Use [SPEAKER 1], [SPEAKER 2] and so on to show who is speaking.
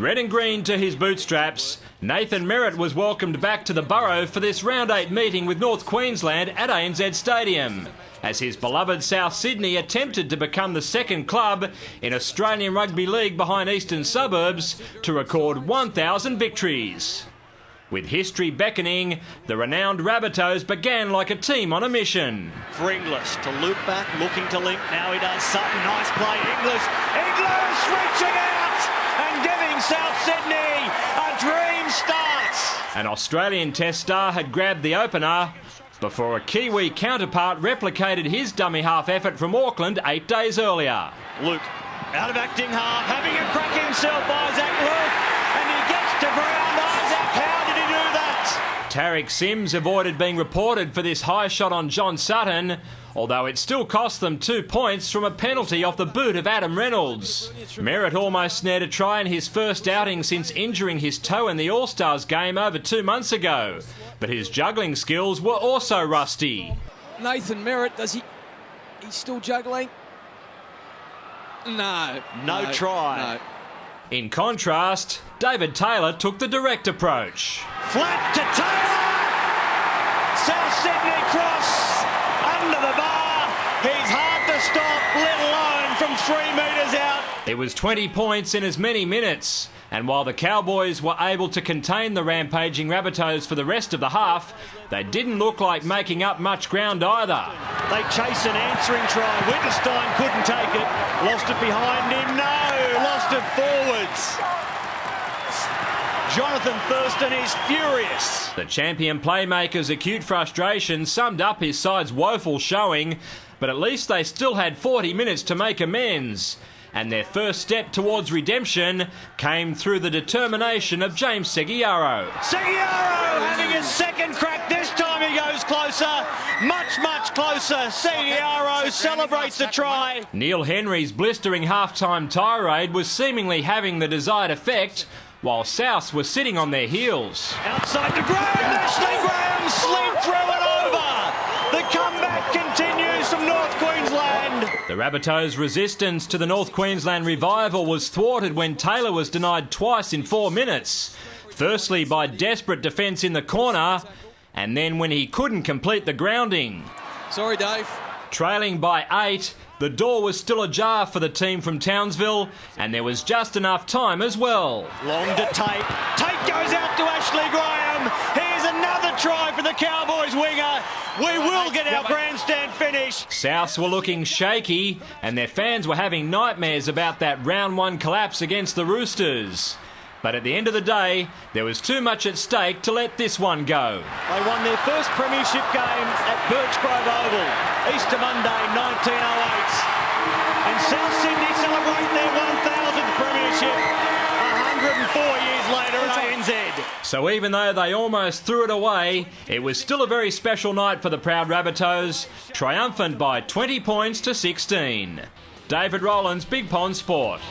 [SPEAKER 1] Red and green to his bootstraps, Nathan Merritt was welcomed back to the Borough for this Round 8 meeting with North Queensland at ANZ Stadium, as his beloved South Sydney attempted to become the second club in Australian Rugby League behind Eastern Suburbs to record 1,000 victories. With history beckoning, the renowned Rabbitohs began like a team on a mission.
[SPEAKER 2] For Inglis to loop back, looking to link. Now he does Sutton. Nice play. Inglis reaching out and giving South Sydney a dream start.
[SPEAKER 1] An Australian Test star had grabbed the opener before a Kiwi counterpart replicated his dummy half effort from Auckland 8 days earlier.
[SPEAKER 2] Luke, out of acting half, having a crack himself, Isaac Luke, and he gets to ground. Isaac, how did he do that?
[SPEAKER 1] Tarek Sims avoided being reported for this high shot on John Sutton, although it still cost them 2 points from a penalty off the boot of Adam Reynolds. Merritt almost snared a try in his first outing since injuring his toe in the All-Stars game over 2 months ago, but his juggling skills were also rusty.
[SPEAKER 3] Nathan Merritt, he's still juggling? No
[SPEAKER 2] try.
[SPEAKER 3] No.
[SPEAKER 1] In contrast, David Taylor took the direct approach.
[SPEAKER 2] Flat to Taylor! South Sydney cross under the bar. He's hard to stop, let alone from 3 metres out.
[SPEAKER 1] It was 20 points in as many minutes, and while the Cowboys were able to contain the rampaging Rabbitohs for the rest of the half, they didn't look like making up much ground either.
[SPEAKER 2] They chase an answering try. Wittgenstein couldn't take it. Lost it behind him. No, lost it forwards. Jonathan Thurston is furious.
[SPEAKER 1] The champion playmaker's acute frustration summed up his side's woeful showing, but at least they still had 40 minutes to make amends. And their first step towards redemption came through the determination of James Seguiaro.
[SPEAKER 2] Seguiaro having a second crack. This time he goes closer. Much closer. Seguiaro celebrates the try.
[SPEAKER 1] Neil Henry's blistering halftime tirade was seemingly having the desired effect, while Souths were sitting on their heels.
[SPEAKER 2] Outside to Graham. Ashley Graham slid through it over. The comeback continues from North Queensland.
[SPEAKER 1] The Rabbitohs' resistance to the North Queensland revival was thwarted when Taylor was denied twice in 4 minutes. Firstly by desperate defence in the corner, and then when he couldn't complete the grounding.
[SPEAKER 3] Sorry, Dave.
[SPEAKER 1] Trailing by 8, the door was still ajar for the team from Townsville, and there was just enough time as well.
[SPEAKER 2] Long to Tate. Tate goes out to Ashley Graham. Here's another try for the Cowboys winger. We will get our grandstand finish.
[SPEAKER 1] Souths were looking shaky, and their fans were having nightmares about that round 1 collapse against the Roosters. But at the end of the day, there was too much at stake to let this one go.
[SPEAKER 2] They won their first premiership game at Birchgrove Oval, Easter Monday 1908. And South Sydney celebrate their 1,000th premiership 104 years later at ANZ.
[SPEAKER 1] So even though they almost threw it away, it was still a very special night for the proud Rabbitohs, triumphant by 20 points to 16. David Rowlands, Big Pond Sport.